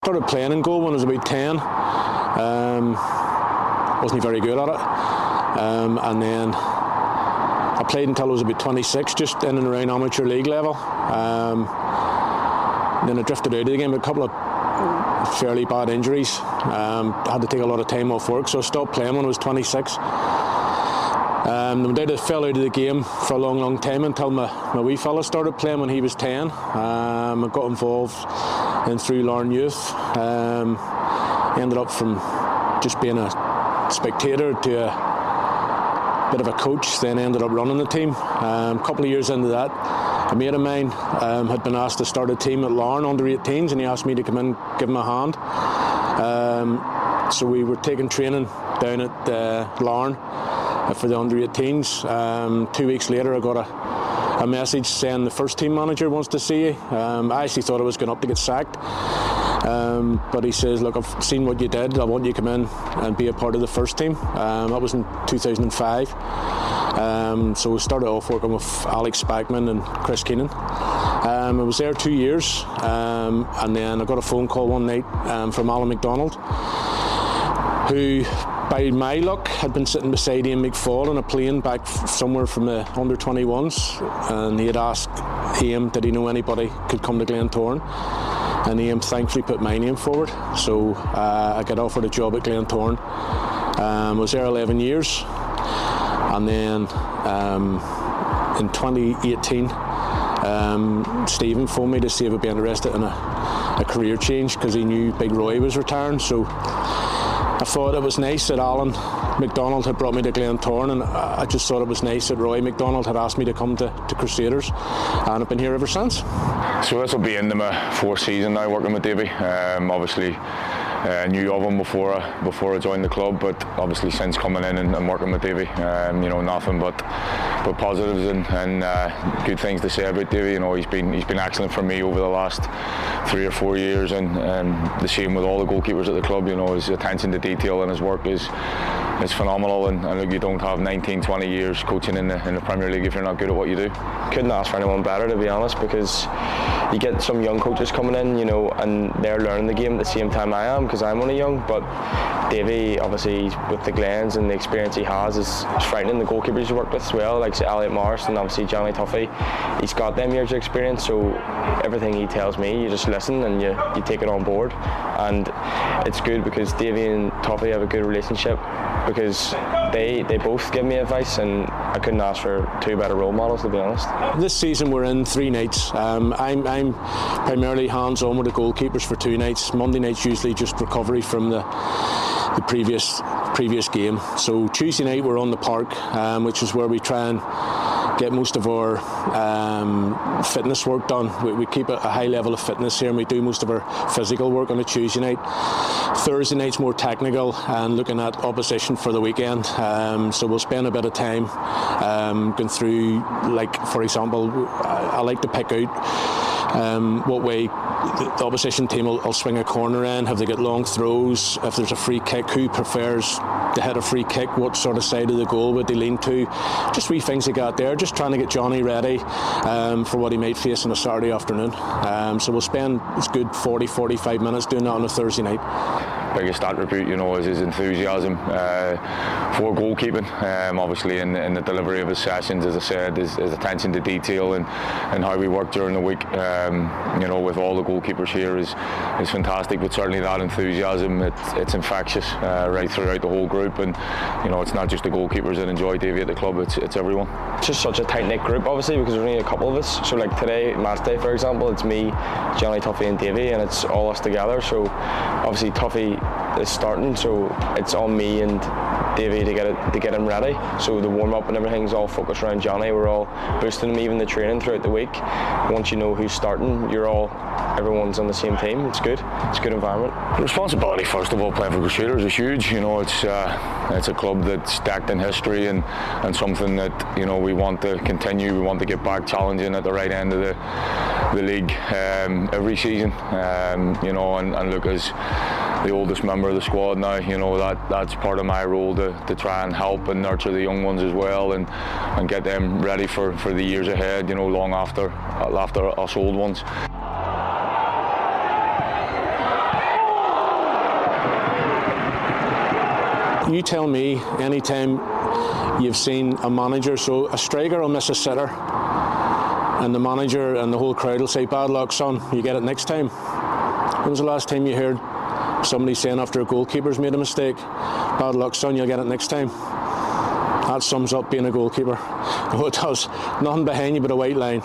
Started playing in goal when I was about 10. Wasn't very good at it. And then I played until I was about 26, just in and around amateur league level. Then I drifted out of the game with a couple of fairly bad injuries. I had to take a lot of time off work, so I stopped playing when I was 26. I fell out of the game for a long time until my wee fella started playing when he was 10. I got involved through Larne Youth. Ended up from just being a spectator to a bit of a coach, then ended up running the team. A couple of years into that, a mate of mine had been asked to start a team at Larne under 18s, and he asked me to come in and give him a hand. So we were taking training down at Larne for the under 18s. 2 weeks later I got a message saying the first team manager wants to see you. I actually thought I was going up to get sacked, but he says, look, I've seen what you did, I want you to come in and be a part of the first team. That was in 2005. So we started off working with Alex Spackman and Chris Keenan. I was there 2 years, and then I got a phone call one night from Alan McDonald, who by my luck had been sitting beside Ian McFall on a plane back somewhere from the under 21s, and he had asked Ian did he know anybody could come to Glentoran, and Ian thankfully put my name forward. So I got offered a job at Glentoran. I was there 11 years, and then in 2018 Stephen phoned me to see if I'd be interested in a career change, because he knew Big Roy was retiring. So I thought it was nice that Alan McDonald had brought me to Glentoran, and I just thought it was nice that Roy McDonald had asked me to come to Crusaders, and I've been here ever since. So this will be into my fourth season now working with Davy. Obviously knew of him before I joined the club, but obviously since coming in and working with Davy, nothing but positives and good things to say about Davy. He's been excellent for me over the last 3 or 4 years, and the same with all the goalkeepers at the club. His attention to detail and his work is phenomenal, and look, you don't have 19, 20 years coaching in the Premier League if you're not good at what you do. Couldn't ask for anyone better, to be honest, because you get some young coaches coming in, and they're learning the game at the same time I am, because I'm only young. But Davy, obviously, with the Glens and the experience he has, is frightening. The goalkeepers he's worked with as well, like say Elliot Morris and obviously Johnny Tuffy, he's got them years of experience, so everything he tells me, you just listen and you take it on board. And it's good because Davy and Tuffy have a good relationship, because they both give me advice, and I couldn't ask for two better role models, to be honest. This season we're in 3 nights. I'm primarily hands-on with the goalkeepers for 2 nights. Monday night's usually just recovery from the previous game. So Tuesday night we're on the park, which is where we try and get most of our fitness work done. We keep a high level of fitness here, and we do most of our physical work on a Tuesday night. Thursday night's more technical and looking at opposition for the weekend. So we'll spend a bit of time going through, like for example, I like to pick out what way the opposition team will swing a corner in. Have they got long throws? If there's a free kick, who prefers to hit a free kick? What sort of side of the goal would they lean to? Just wee things they got there. Just trying to get Johnny ready for what he might face on a Saturday afternoon. So we'll spend a good 45 minutes doing that on a Thursday night. Biggest attribute, is his enthusiasm for goalkeeping. Obviously, in the delivery of his sessions, as I said, his attention to detail and how we work during the week. With all the goalkeepers here is fantastic. But certainly that enthusiasm, it's infectious right throughout the whole group. And it's not just the goalkeepers that enjoy Davy at the club. It's everyone. It's just such a tight knit group, obviously, because there's only a couple of us. So like today, match day, for example, it's me, Johnny Tuffy, and Davy, and it's all us together. So obviously Tuffy is starting, so it's on me and Davy to get him ready. So the warm up and everything's all focused around Johnny. We're all boosting him, even the training throughout the week. Once you know who's starting, everyone's on the same team. It's good. It's a good environment. The responsibility, first of all, playing for Crusaders is huge. It's a club that's stacked in history and something that we want to continue. We want to get back challenging at the right end of the league every season. And look, as the oldest member of the squad now, that's part of my role to try and help and nurture the young ones as well, and get them ready for the years ahead, long after us old ones. You tell me anytime you've seen a manager, so a striker will miss a sitter, and the manager and the whole crowd will say, "Bad luck, son, you get it next time." When was the last time you heard somebody saying after a goalkeeper's made a mistake, "Bad luck, son, you'll get it next time"? That sums up being a goalkeeper. No, it does. Nothing behind you but a white line.